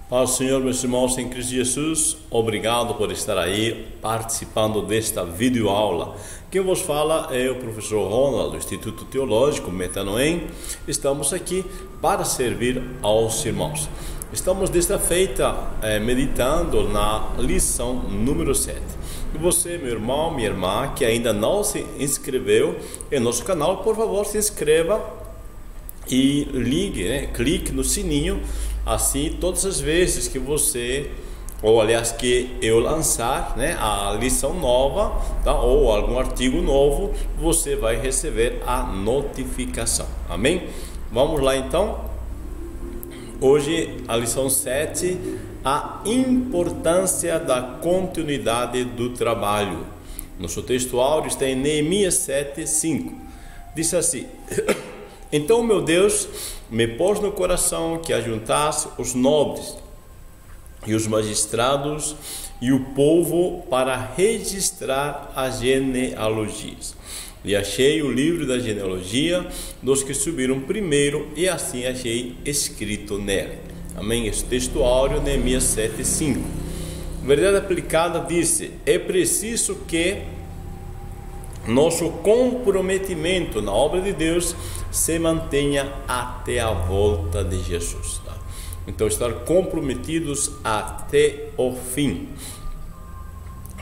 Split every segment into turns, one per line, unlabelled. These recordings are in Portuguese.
Paz do Senhor, meus irmãos em Cristo Jesus, obrigado por estar aí participando desta videoaula. Quem vos fala é o professor Ronald, do Instituto Teológico Metanoem. Estamos aqui para servir aos irmãos. Estamos desta feita meditando na lição número 7. E você, meu irmão, minha irmã, que ainda não se inscreveu em nosso canal, por favor, se inscreva e ligue, clique no sininho. Assim, todas as vezes que você, ou aliás, que eu lançar a lição nova, tá? Ou algum artigo novo, você vai receber a notificação. Amém? Vamos lá então. Hoje, a lição 7, a importância da continuidade do trabalho. Nosso texto áureo está em Neemias 7:5. Diz assim: Então meu Deus me pôs no coração que ajuntasse os nobres e os magistrados e o povo para registrar as genealogias. E achei o livro da genealogia dos que subiram primeiro, e assim achei escrito nele. Amém? Esse texto áureo, Neemias 7:5. Verdade aplicada disse: é preciso que nosso comprometimento na obra de Deus se mantenha até a volta de Jesus. Tá? Então, estar comprometidos até o fim.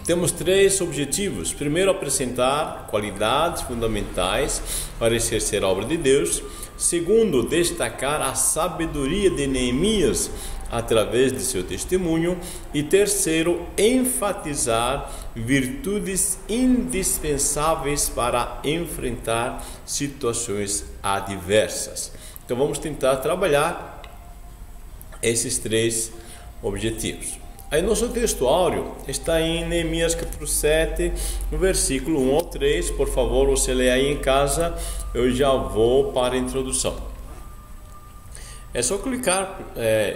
Temos 3 objetivos. Primeiro, apresentar qualidades fundamentais para exercer a obra de Deus. Segundo, destacar a sabedoria de Neemias através de seu testemunho. E terceiro, enfatizar virtudes indispensáveis para enfrentar situações adversas. Então vamos tentar trabalhar esses 3 objetivos. Aí nosso texto áureo está em Neemias capítulo 7, no versículo 1 ao 3. Por favor, você lê aí em casa, eu já vou para a introdução. É só clicar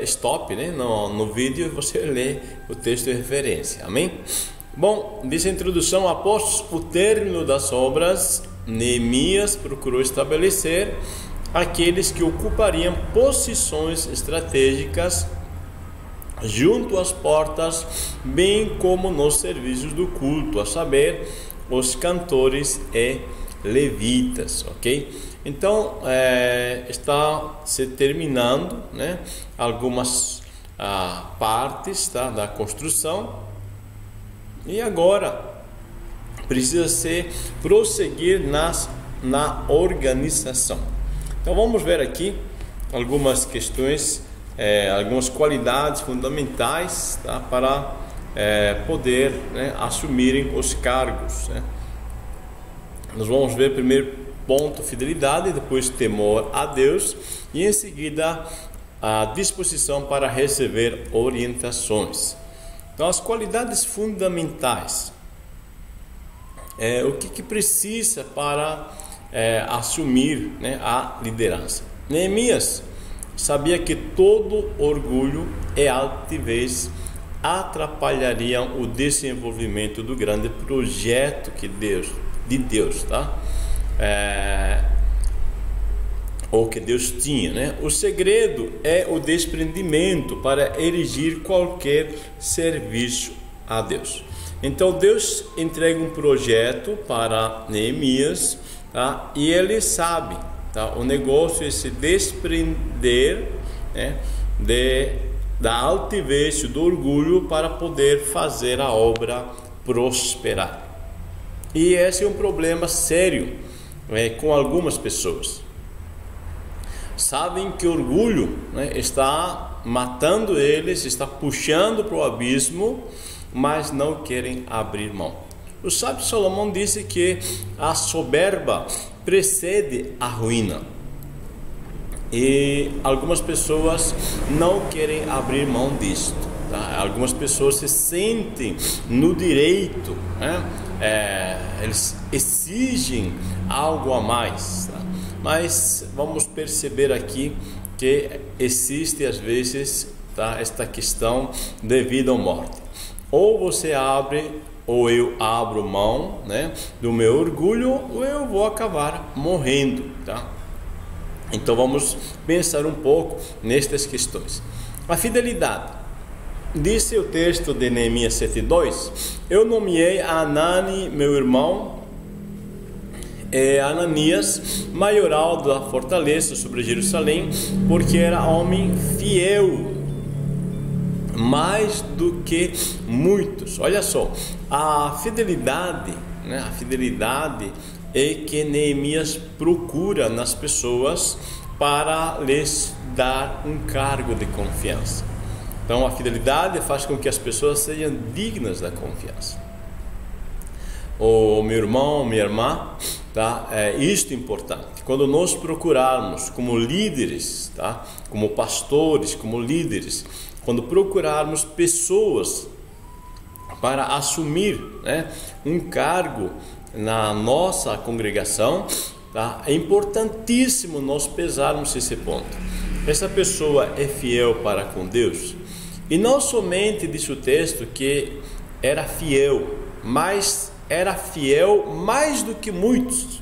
stop no vídeo e você lê o texto de referência. Amém? Bom, diz a introdução: após o término das obras, Neemias procurou estabelecer aqueles que ocupariam posições estratégicas junto às portas, bem como nos serviços do culto, a saber, os cantores e levitas, ok? Então, está se terminando algumas partes da construção, e agora precisa se prosseguir na organização. Então, vamos ver aqui algumas questões, algumas qualidades fundamentais, tá, para poder assumirem os cargos. Nós vamos ver primeiro ponto, fidelidade, depois temor a Deus e em seguida a disposição para receber orientações. Então, as qualidades fundamentais, o que precisa para assumir a liderança? Neemias sabia que todo orgulho e altivez atrapalhariam o desenvolvimento do grande projeto de Deus, tá? Ou que Deus tinha, O segredo é o desprendimento para erigir qualquer serviço a Deus. Então Deus entrega um projeto para Neemias, tá? E ele sabe, tá? O negócio é se desprender da altivez, do orgulho, para poder fazer a obra prosperar. E esse é um problema sério com algumas pessoas. Sabem que o orgulho está matando eles, está puxando para o abismo, mas não querem abrir mão. O sábio Salomão disse que a soberba precede a ruína. E algumas pessoas não querem abrir mão disto. Tá? Algumas pessoas se sentem no direito, eles exigem algo a mais. Tá? Mas vamos perceber aqui que existe às vezes esta questão de vida ou morte. Ou você abre, ou eu abro mão do meu orgulho, ou eu vou acabar morrendo. Tá? Então vamos pensar um pouco nestas questões. A fidelidade disse o texto de Neemias 7:2: eu nomeei Anani, meu irmão, Ananias, maioral da fortaleza sobre Jerusalém, porque era homem fiel, mais do que muitos. Olha só, a fidelidade, né? A fidelidade é que Neemias procura nas pessoas para lhes dar um cargo de confiança. Então a fidelidade faz com que as pessoas sejam dignas da confiança. O meu irmão, minha irmã, tá? É isto importante. Quando nós procurarmos como líderes, tá? Como pastores, como líderes, quando procurarmos pessoas para assumir, né, um cargo na nossa congregação, tá? É importantíssimo nós pesarmos esse ponto. Essa pessoa é fiel para com Deus? E não somente diz o texto que era fiel, mas era fiel mais do que muitos.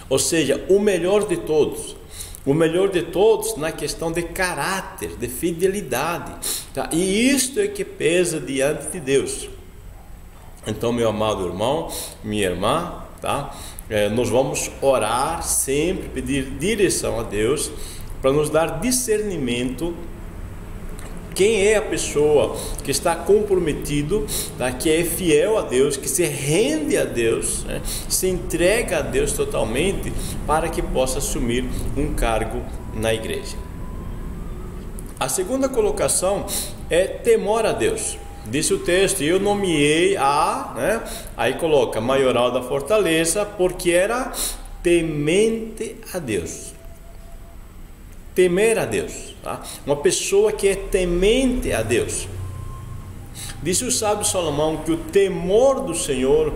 Ou seja, o melhor de todos. O melhor de todos na questão de caráter, de fidelidade, tá? E isto é que pesa diante de Deus. Então, meu amado irmão, minha irmã, tá? Nós vamos orar sempre, pedir direção a Deus para nos dar discernimento. Quem é a pessoa que está comprometido, tá? Que é fiel a Deus, que se rende a Deus, né? Se entrega a Deus totalmente para que possa assumir um cargo na igreja. A segunda colocação é temor a Deus. Disse o texto: eu nomeei né? Aí coloca maioral da fortaleza, porque era temente a Deus. Temer a Deus, tá? Uma pessoa que é temente a Deus. Disse o sábio Salomão que o temor do Senhor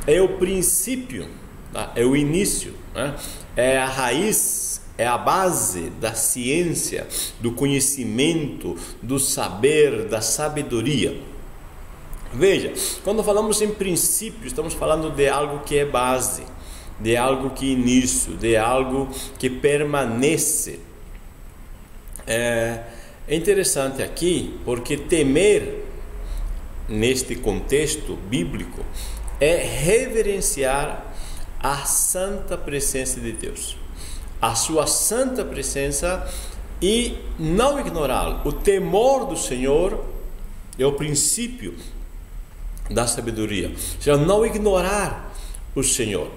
é o princípio, tá? É o início, né? É a raiz, é a base da ciência, do conhecimento, do saber, da sabedoria. Veja, quando falamos em princípio, estamos falando de algo que é base, de algo que é início, de algo que permanece. É interessante aqui, porque temer, neste contexto bíblico, é reverenciar a santa presença de Deus, a sua santa presença, e não ignorá-lo. O temor do Senhor é o princípio da sabedoria, ou seja, não ignorar o Senhor.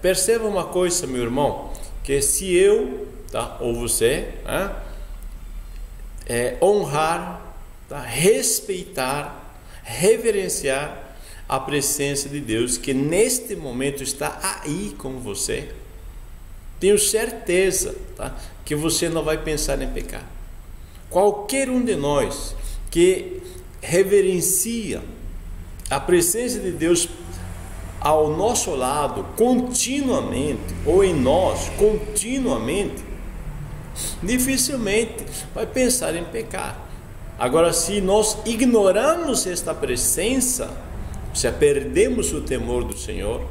Perceba uma coisa, meu irmão, que se eu, tá, ou você, honrar, tá, respeitar, reverenciar a presença de Deus, que neste momento está aí com você, tenho certeza, tá, que você não vai pensar em pecar. Qualquer um de nós que reverencia a presença de Deus ao nosso lado continuamente, ou em nós continuamente, dificilmente vai pensar em pecar. Agora, se nós ignoramos esta presença, se perdemos o temor do Senhor,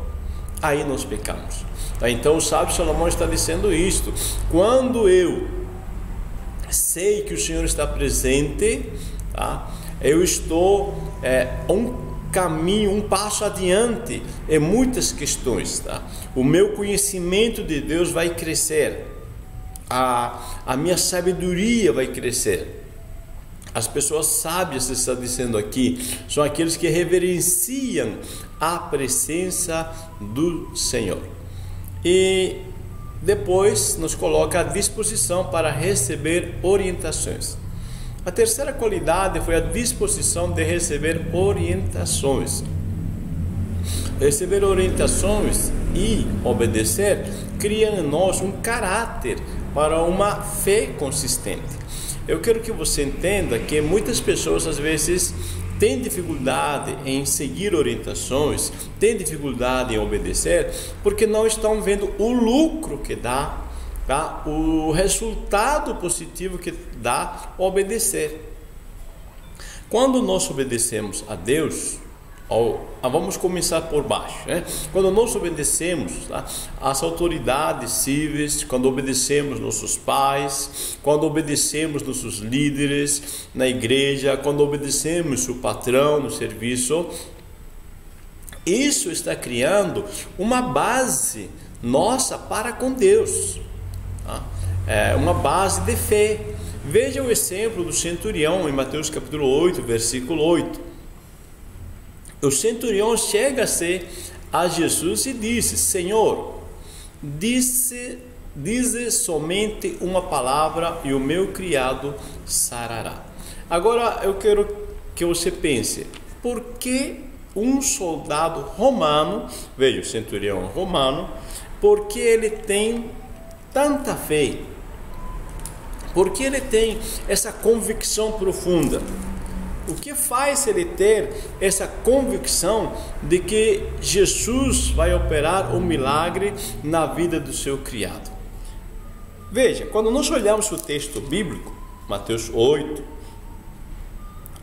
aí nós pecamos. Então o sábio Salomão está dizendo isto: quando eu sei que o Senhor está presente, tá, eu estou um passo adiante em muitas questões, tá? O meu conhecimento de Deus vai crescer, a minha sabedoria vai crescer. As pessoas sábias, está dizendo aqui, são aqueles que reverenciam a presença do Senhor. E depois nos coloca à disposição para receber orientações. A terceira qualidade foi a disposição de receber orientações. Receber orientações e obedecer criam em nós um caráter para uma fé consistente. Eu quero que você entenda que muitas pessoas às vezes têm dificuldade em seguir orientações, têm dificuldade em obedecer, porque não estão vendo o lucro que dá, tá? O resultado positivo que dá obedecer. Quando nós obedecemos a Deus, Vamos começar por baixo, né? Quando nós obedecemos, tá, as autoridades civis, quando obedecemos nossos pais, quando obedecemos nossos líderes na igreja, quando obedecemos o patrão no serviço, isso está criando uma base nossa para com Deus, tá? É uma base de fé. Veja o exemplo do centurião em Mateus capítulo 8, versículo 8. O centurião chega-se a Jesus e disse: Senhor, dize somente uma palavra e o meu criado sarará. Agora eu quero que você pense, por que um soldado romano, veja, o centurião romano, por que ele tem tanta fé? Por que ele tem essa convicção profunda? O que faz ele ter essa convicção de que Jesus vai operar um milagre na vida do seu criado? Veja, quando nós olhamos o texto bíblico, Mateus 8,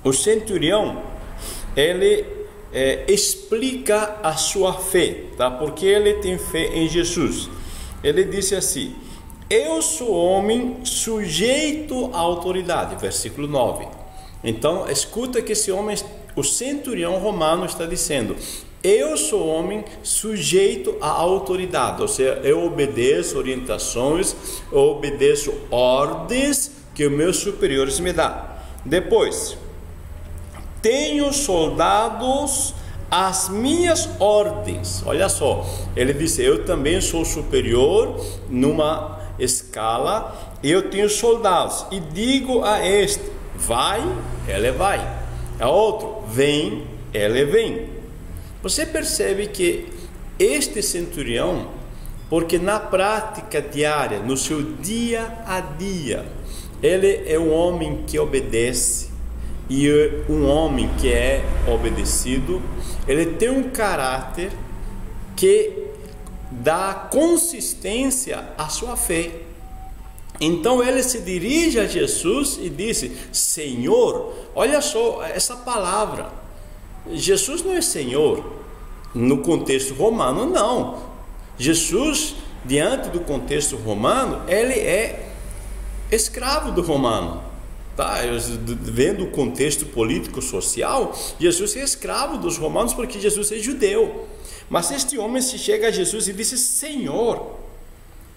o centurião, ele explica a sua fé, tá? Porque ele tem fé em Jesus. Ele disse assim: eu sou homem sujeito à autoridade, versículo 9. Então, escuta que esse homem, o centurião romano, está dizendo: eu sou homem sujeito à autoridade, ou seja, eu obedeço orientações, eu obedeço ordens que os meus superiores me dão. Depois, tenho soldados às minhas ordens. Olha só, ele disse: eu também sou superior numa escala, eu tenho soldados, e digo a este: vai, ele vai. A outro: vem, ele vem. Você percebe que este centurião, porque na prática diária, no seu dia a dia, ele é um homem que obedece, e um homem que é obedecido, ele tem um caráter que dá consistência à sua fé. Então ele se dirige a Jesus e disse: Senhor. Olha só essa palavra. Jesus não é Senhor no contexto romano, não. Jesus, diante do contexto romano, ele é escravo do romano, tá? Vendo o contexto político social, Jesus é escravo dos romanos porque Jesus é judeu. Mas este homem se chega a Jesus e disse: Senhor,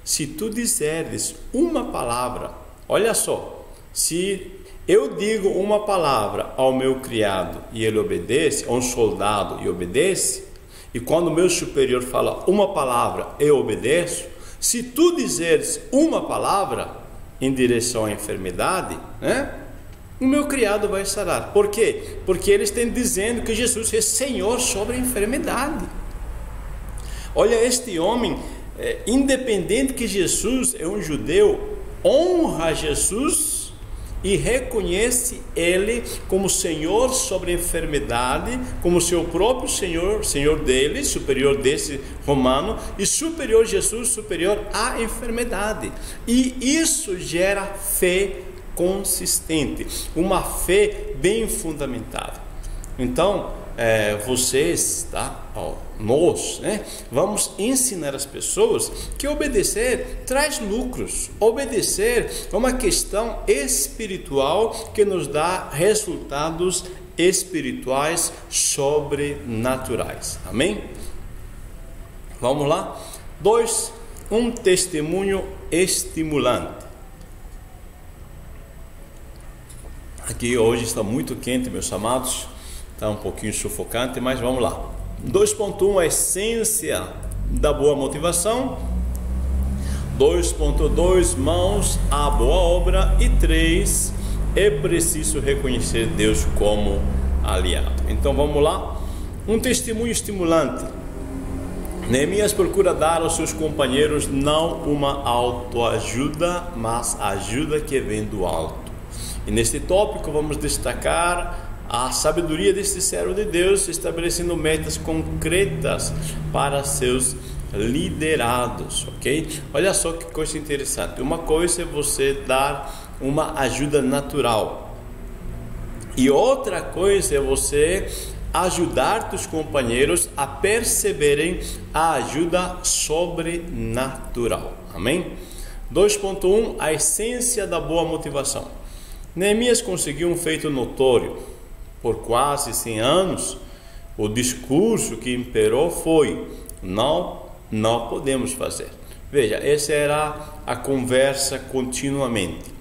se tu disseres uma palavra, olha só, se eu digo uma palavra ao meu criado e ele obedece, a um soldado e obedece, e quando o meu superior fala uma palavra, eu obedeço. Se tu disseres uma palavra em direção à enfermidade, né, o meu criado vai sarar. Por quê? Porque eles estão dizendo que Jesus é Senhor sobre a enfermidade. Olha, este homem, independente que Jesus é um judeu, honra Jesus e reconhece ele como Senhor sobre a enfermidade, como seu próprio Senhor, Senhor dele, superior desse romano, e superior Jesus, superior à enfermidade. E isso gera fé consistente, uma fé bem fundamentada. Então, vocês, tá? Nós, né? Vamos ensinar as pessoas que obedecer traz lucros. Obedecer é uma questão espiritual que nos dá resultados espirituais sobrenaturais. Amém? Vamos lá? 2. Um testemunho estimulante. Aqui hoje está muito quente, meus amados. Está um pouquinho sufocante, mas vamos lá. 2.1, a essência da boa motivação. 2.2, mãos à boa obra. E 3, é preciso reconhecer Deus como aliado. Então vamos lá. Um testemunho estimulante. Neemias procura dar aos seus companheiros não uma autoajuda, mas ajuda que vem do alto. E neste tópico vamos destacar a sabedoria deste servo de Deus, estabelecendo metas concretas para seus liderados, ok? Olha só que coisa interessante. Uma coisa é você dar uma ajuda natural, e outra coisa é você ajudar teus companheiros a perceberem a ajuda sobrenatural. Amém? 2.1. A essência da boa motivação. Neemias conseguiu um feito notório. Por quase 100 anos, o discurso que imperou foi: não podemos fazer. Veja, essa era a conversa continuamente.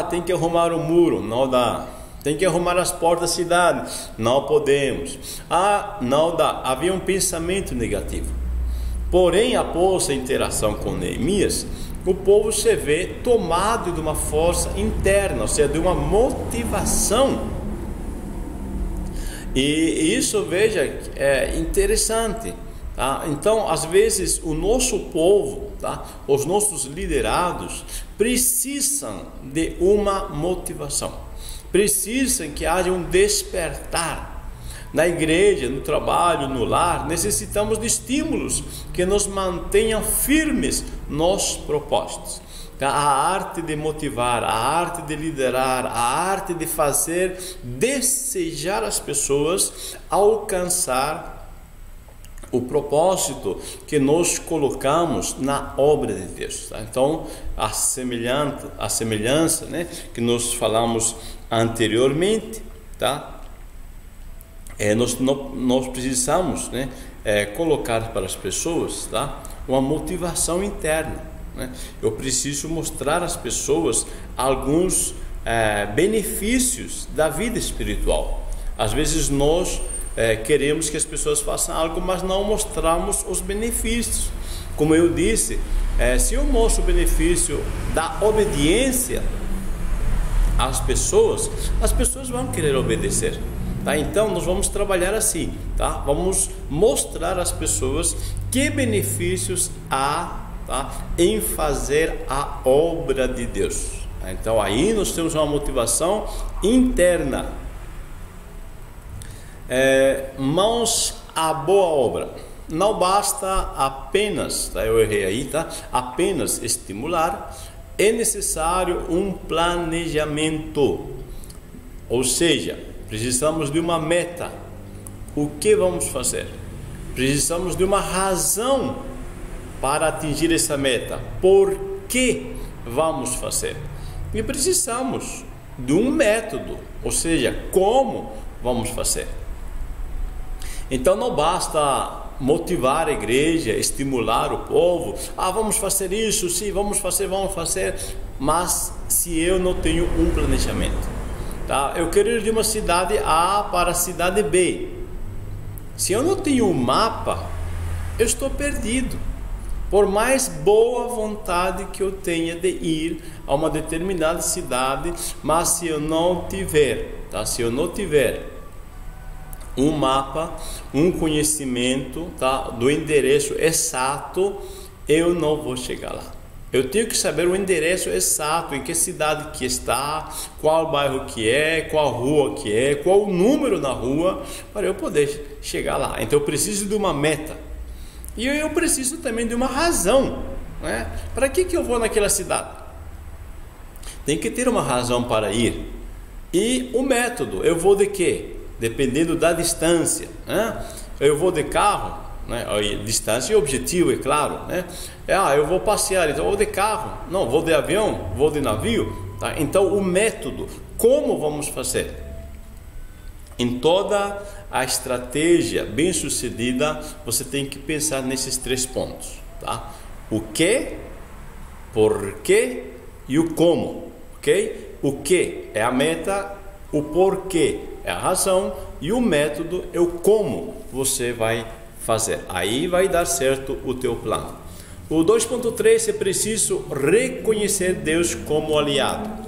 Tem que arrumar o muro, não dá. Tem que arrumar as portas da cidade, não podemos. Não dá. Havia um pensamento negativo. Porém, após a interação com Neemias, o povo se vê tomado de uma força interna, ou seja, de uma motivação. E isso, veja, é interessante. Então, às vezes, o nosso povo, os nossos liderados, precisam de uma motivação. Precisam que haja um despertar. Na igreja, no trabalho, no lar, necessitamos de estímulos que nos mantenham firmes nos propósitos. A arte de motivar, a arte de liderar, a arte de fazer desejar as pessoas alcançar o propósito que nós colocamos na obra de Deus. Então, a semelhança, que nós falamos anteriormente, nós precisamos, colocar para as pessoas, uma motivação interna. Eu preciso mostrar às pessoas alguns benefícios da vida espiritual. Às vezes nós queremos que as pessoas façam algo, mas não mostramos os benefícios. Como eu disse, se eu mostro o benefício da obediência às pessoas, as pessoas vão querer obedecer. Então nós vamos trabalhar assim, vamos mostrar às pessoas que benefícios há em fazer a obra de Deus. Então aí nós temos uma motivação interna. Mãos à boa obra. Não basta apenas, eu errei aí, apenas estimular. É necessário um planejamento. Ou seja, precisamos de uma meta. O que vamos fazer? Precisamos de uma razão para atingir essa meta. Por que vamos fazer? E precisamos de um método, ou seja, como vamos fazer. Então não basta motivar a igreja, estimular o povo. Vamos fazer isso, sim, vamos fazer. Mas se eu não tenho um planejamento, eu quero ir de uma cidade A para a cidade B. Se eu não tenho um mapa, eu estou perdido. Por mais boa vontade que eu tenha de ir a uma determinada cidade, mas se eu não tiver, um mapa, um conhecimento, do endereço exato, eu não vou chegar lá. Eu tenho que saber o endereço exato, em que cidade que está, qual bairro que é, qual rua que é, qual o número na rua, para eu poder chegar lá. Então eu preciso de uma meta. E eu preciso também de uma razão, Para que eu vou naquela cidade? Tem que ter uma razão para ir. E o método, eu vou de quê? Dependendo da distância, Eu vou de carro, distância e objetivo, é claro, eu vou passear, então eu vou de carro, não, vou de avião, vou de navio, Então o método, como vamos fazer? Em toda a estratégia bem sucedida, você tem que pensar nesses 3 pontos, O que, por quê e o como, ok? O que é a meta, o porquê é a razão e o método é o como você vai fazer. Aí vai dar certo o teu plano. O 2.3 é preciso reconhecer Deus como aliado.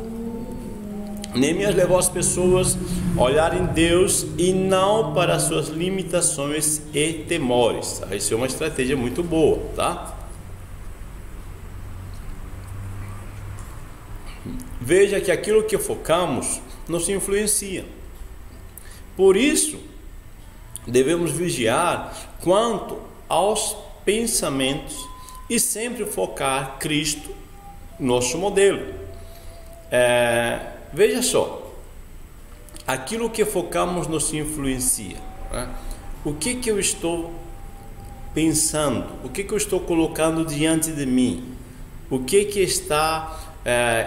Neemias levou as pessoas a olharem Deus e não para suas limitações e temores. Isso é uma estratégia muito boa, Veja que aquilo que focamos nos influencia. Por isso, devemos vigiar quanto aos pensamentos e sempre focar Cristo, nosso modelo. Veja só, aquilo que focamos nos influencia, né? O que eu estou pensando? O que eu estou colocando diante de mim? O que está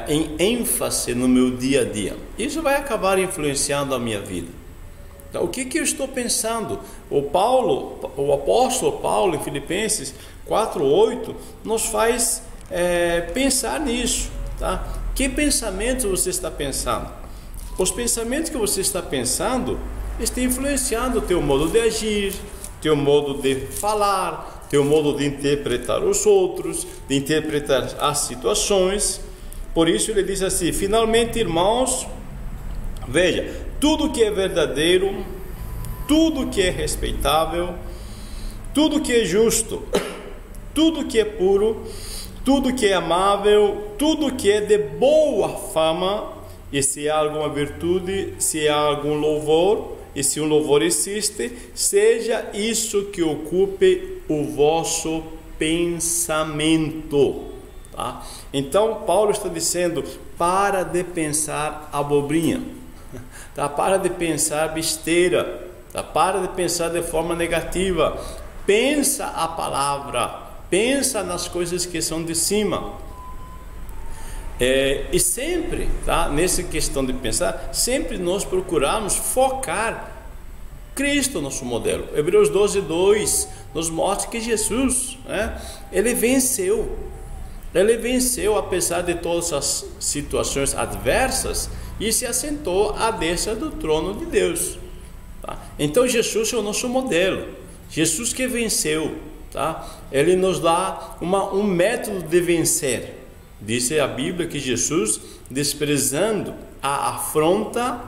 em ênfase no meu dia a dia? Isso vai acabar influenciando a minha vida. Então, o que eu estou pensando? O apóstolo Paulo, em Filipenses 4:8, nos faz pensar nisso, tá? Que pensamentos você está pensando? Os pensamentos que você está pensando estão influenciando o teu modo de agir, teu modo de falar, teu modo de interpretar os outros, de interpretar as situações. Por isso ele diz assim: finalmente, irmãos, veja, tudo que é verdadeiro, tudo que é respeitável, tudo que é justo, tudo que é puro, tudo que é amável, tudo que é de boa fama, e se há alguma virtude, se há algum louvor, e se um louvor existe, seja isso que ocupe o vosso pensamento. Tá? Então Paulo está dizendo: para de pensar abobrinha, tá? Para de pensar besteira, tá? Para de pensar de forma negativa. Pensa a palavra, pensa nas coisas que são de cima. E sempre, tá? Nessa questão de pensar, sempre nós procuramos focar Cristo, nosso modelo. Hebreus 12:2 nos mostra que Jesus, né, ele venceu apesar de todas as situações adversas, e se assentou à destra do trono de Deus, tá? Então Jesus é o nosso modelo, Jesus que venceu, tá? Ele nos dá um método de vencer. Diz a Bíblia que Jesus, desprezando a afronta,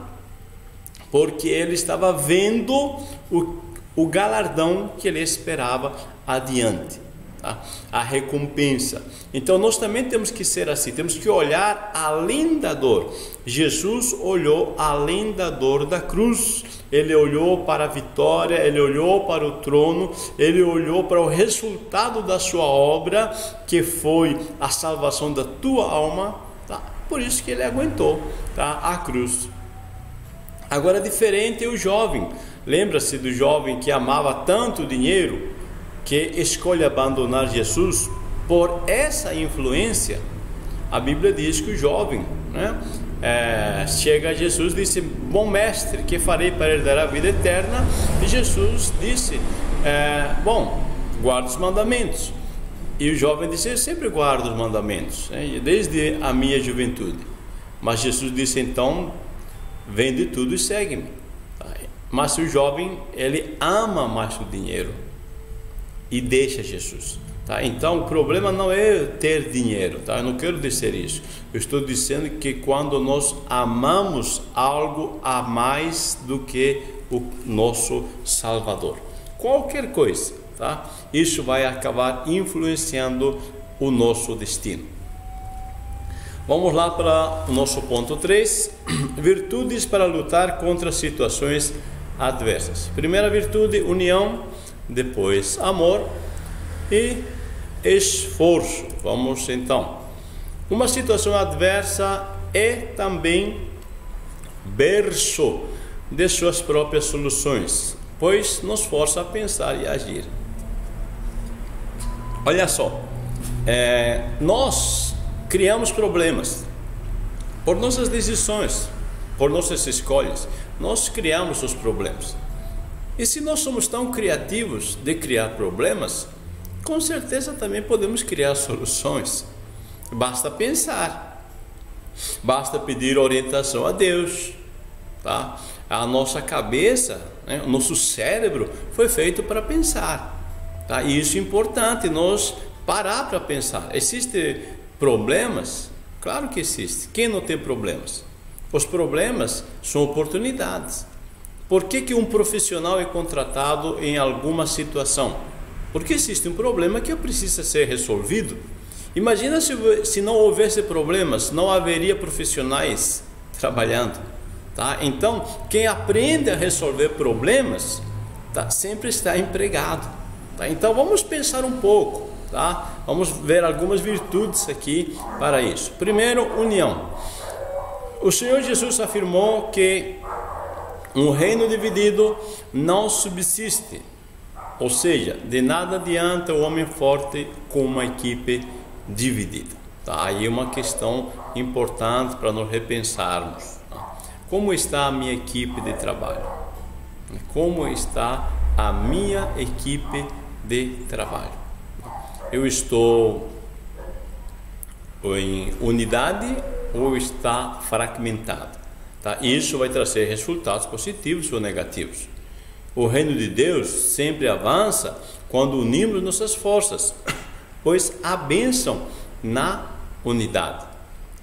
porque ele estava vendo o galardão que ele esperava adiante, tá? A recompensa. Então nós também temos que ser assim, temos que olhar além da dor. Jesus olhou além da dor da cruz, ele olhou para a vitória, ele olhou para o trono, ele olhou para o resultado da sua obra, que foi a salvação da tua alma, tá? Por isso que ele aguentou, tá, a cruz. Agora, diferente é o jovem. Lembra-se do jovem que amava tanto o dinheiro, que escolhe abandonar Jesus por essa influência. A Bíblia diz que o jovem, né, chega a Jesus e disse: bom mestre, que farei para herdar a vida eterna? E Jesus disse: bom, guarda os mandamentos. E o jovem disse: eu sempre guardo os mandamentos, né, desde a minha juventude. Mas Jesus disse então: vende tudo e segue-me. Mas o jovem, ele ama mais o dinheiro e deixa Jesus, tá? Então o problema não é ter dinheiro, tá? Eu não quero dizer isso. Eu estou dizendo que quando nós amamos algo a mais do que o nosso Salvador, qualquer coisa, tá? Isso vai acabar influenciando o nosso destino. Vamos lá para o nosso ponto 3, virtudes para lutar contra situações adversas. Primeira virtude, união, depois amor e esforço. Vamos então. Uma situação adversa é também berço de suas próprias soluções, pois nos força a pensar e agir. Olha só, nós criamos problemas por nossas decisões, por nossas escolhas. Nós criamos os problemas. E se nós somos tão criativos de criar problemas, com certeza também podemos criar soluções. Basta pensar, basta pedir orientação a Deus, tá? A nossa cabeça, né, o nosso cérebro foi feito para pensar, tá? E isso é importante, nós parar para pensar. Existem problemas? Claro que existe. Quem não tem problemas? Os problemas são oportunidades. Por que um profissional é contratado em alguma situação? Porque existe um problema que precisa ser resolvido. Imagina se não houvesse problemas, não haveria profissionais trabalhando, tá? Então, quem aprende a resolver problemas, tá, sempre está empregado, tá? Então, vamos pensar um pouco, tá? Vamos ver algumas virtudes aqui para isso. Primeiro, união. O Senhor Jesus afirmou que Um reino dividido não subsiste. Ou seja, de nada adianta o homem forte com uma equipe dividida. Tá? Aí é uma questão importante para nós repensarmos. Tá? Como está a minha equipe de trabalho? Como está a minha equipe de trabalho? Eu estou em unidade ou está fragmentado? Tá? Isso vai trazer resultados positivos ou negativos. O reino de Deus sempre avança quando unimos nossas forças, pois há bênção na unidade.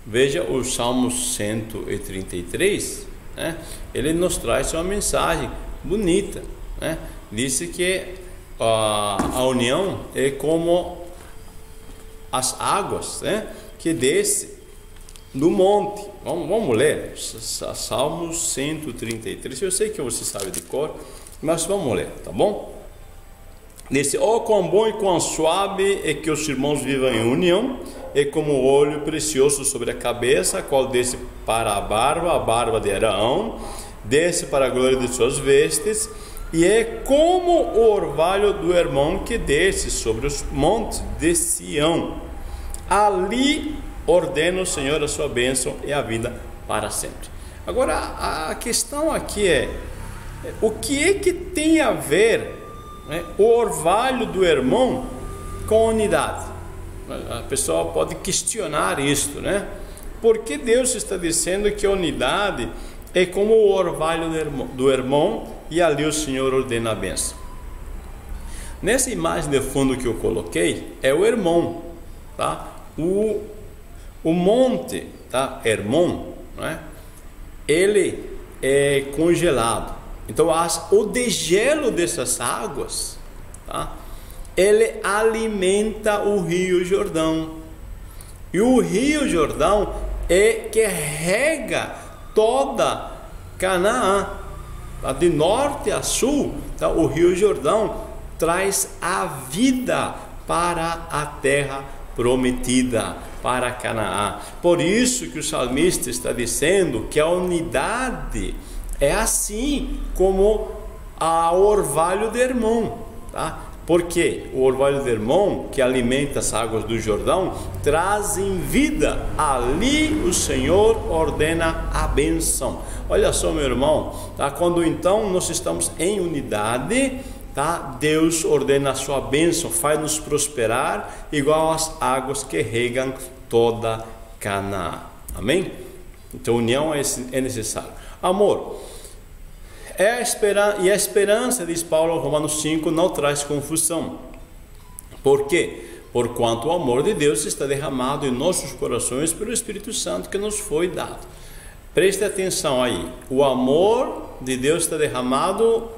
Veja o Salmo 133, né? Ele nos traz uma mensagem bonita, né? Diz que a união é como as águas, né? Que descem do monte. Vamos ler Salmo 133. Eu sei que você sabe de cor, mas vamos ler, tá bom? Diz: oh, quão bom e quão suave é que os irmãos vivam em união, é como o óleo precioso sobre a cabeça, qual desce para a barba de Arão, desce para a glória de suas vestes, e é como o orvalho do irmão que desce sobre os montes de Sião. Ali ordena o Senhor a sua bênção e a vida para sempre. Agora, a questão aqui é: o que é que tem a ver, né, o orvalho do irmão com a unidade? A pessoa pode questionar isto, né? Por que Deus está dizendo que a unidade é como o orvalho do irmão e ali o Senhor ordena a bênção? Nessa imagem de fundo que eu coloquei é o irmão, tá? O monte, tá? Hermon, né? Ele é congelado. Então o degelo dessas águas, tá? Ele alimenta o Rio Jordão. E o Rio Jordão é que rega toda Canaã, tá? De norte a sul, tá? O Rio Jordão traz a vida para a terra prometida, para Canaã. Por isso que o salmista está dizendo que a unidade é assim como o orvalho de Hermon, tá? Porque o orvalho de Hermon, que alimenta as águas do Jordão, trazem vida. Ali o Senhor ordena a bênção. Olha só, meu irmão, tá? Quando então nós estamos em unidade, tá? Deus ordena a sua bênção, faz-nos prosperar, igual as águas que regam toda Canaã. Amém? Então, união é necessário. Amor é a esperança, e a esperança, diz Paulo, Romanos 5, não traz confusão. Por quê? Porquanto o amor de Deus está derramado em nossos corações pelo Espírito Santo que nos foi dado. Preste atenção aí. O amor de Deus está derramado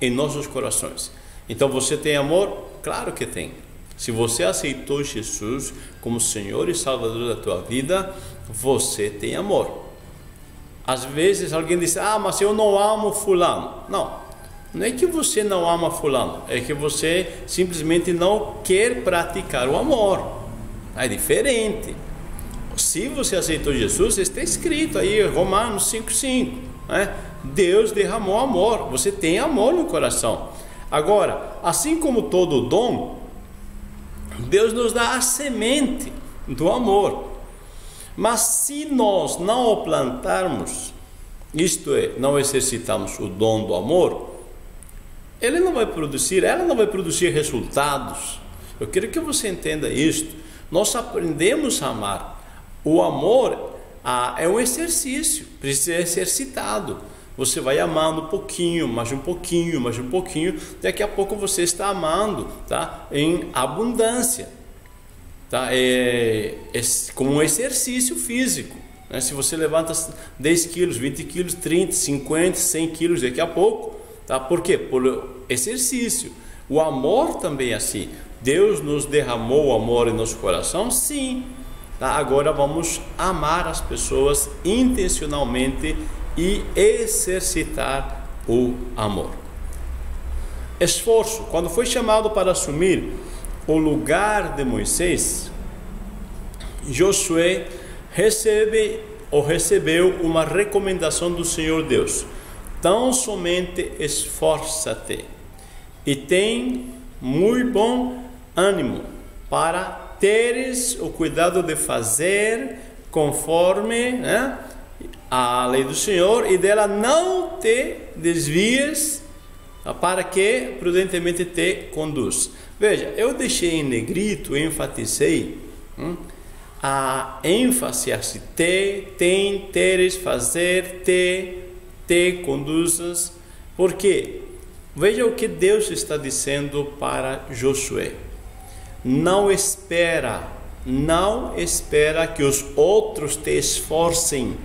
em nossos corações. Então, você tem amor? Claro que tem. Se você aceitou Jesus como Senhor e Salvador da tua vida, você tem amor. Às vezes alguém diz: ah, mas eu não amo fulano. Não é que você não ama fulano, é que você simplesmente não quer praticar o amor. É diferente. Se você aceitou Jesus, está escrito aí, Romanos 5,5, né? Deus derramou amor, você tem amor no coração. Agora, assim como todo dom, Deus nos dá a semente do amor. Mas se nós não o plantarmos, isto é, não exercitarmos o dom do amor, ela não vai produzir resultados. Eu quero que você entenda isto. Nós aprendemos a amar. O amor é um exercício, precisa ser exercitado. Você vai amando um pouquinho, mais um pouquinho, mais um pouquinho. Daqui a pouco você está amando, tá? Em abundância. Tá? É como um exercício físico, né? Se você levanta 10 quilos, 20 quilos, 30, 50, 100 quilos daqui a pouco, tá? Por quê? Por exercício. O amor também é assim. Deus nos derramou o amor em nosso coração? Sim. Tá? Agora vamos amar as pessoas intencionalmente e exercitar o amor. Esforço. Quando foi chamado para assumir o lugar de Moisés, Josué recebeu uma recomendação do Senhor Deus. tão somente esforça-te e tem muito bom ânimo para teres o cuidado de fazer conforme, né, a lei do Senhor, e dela não te desvies, para que prudentemente te conduz. Veja, eu deixei em negrito, enfatizei a ênfase assim, te, tem, teres, fazer, te conduzas, porque veja o que Deus está dizendo para Josué: não espera que os outros te esforcem,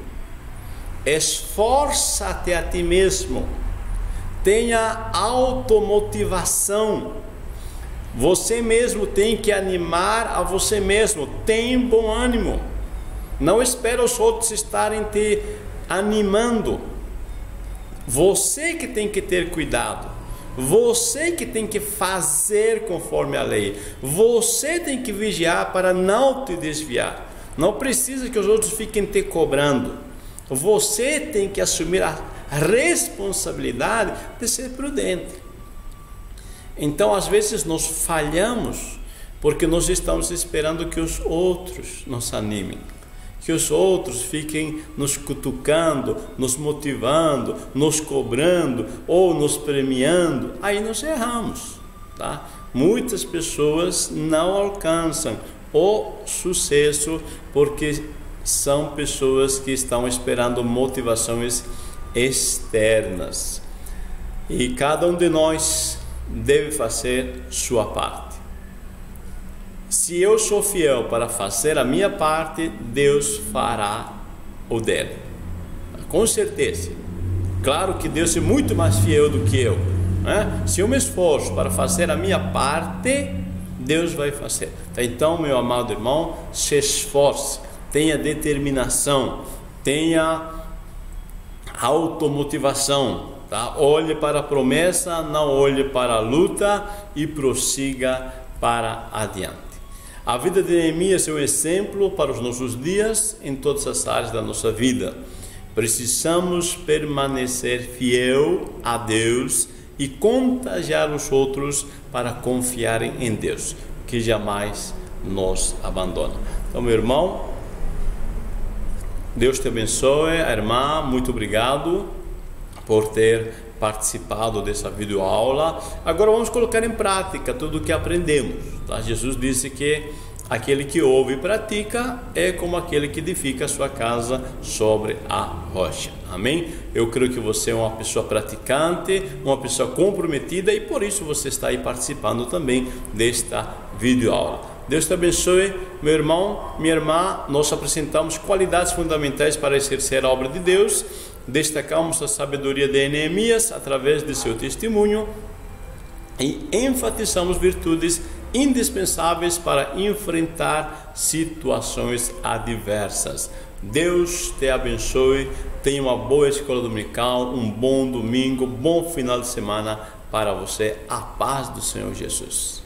esforça-te a ti mesmo, tenha automotivação, você mesmo tem que animar a você mesmo, tem bom ânimo, não espera os outros estarem te animando, você que tem que ter cuidado, você que tem que fazer conforme a lei, você tem que vigiar para não te desviar, não precisa que os outros fiquem te cobrando, você tem que assumir a responsabilidade de ser prudente. Então, às vezes nós falhamos porque nós estamos esperando que os outros nos animem, que os outros fiquem nos cutucando, nos motivando, nos cobrando ou nos premiando. Aí nós erramos, tá? Muitas pessoas não alcançam o sucesso porque são pessoas que estão esperando motivações externas. E cada um de nós deve fazer sua parte. Se eu sou fiel para fazer a minha parte, Deus fará o dele. Com certeza. Claro que Deus é muito mais fiel do que eu, né? Se eu me esforço para fazer a minha parte, Deus vai fazer. Então, meu amado irmão, se esforce, tenha determinação, tenha automotivação, tá? Olhe para a promessa, não olhe para a luta e prossiga para adiante. A vida de Neemias é um exemplo para os nossos dias em todas as áreas da nossa vida. Precisamos permanecer fiel a Deus e contagiar os outros para confiarem em Deus, que jamais nos abandona. Então, meu irmão, Deus te abençoe. A irmã, muito obrigado por ter participado dessa videoaula. Agora vamos colocar em prática tudo o que aprendemos, tá? Jesus disse que aquele que ouve e pratica é como aquele que edifica a sua casa sobre a rocha. Amém? Eu creio que você é uma pessoa praticante, uma pessoa comprometida, e por isso você está aí participando também desta videoaula. Deus te abençoe, meu irmão, minha irmã. Nós apresentamos qualidades fundamentais para exercer a obra de Deus. Destacamos a sabedoria de Neemias através de seu testemunho e enfatizamos virtudes indispensáveis para enfrentar situações adversas. Deus te abençoe, tenha uma boa escola dominical, um bom domingo, bom final de semana para você. A paz do Senhor Jesus.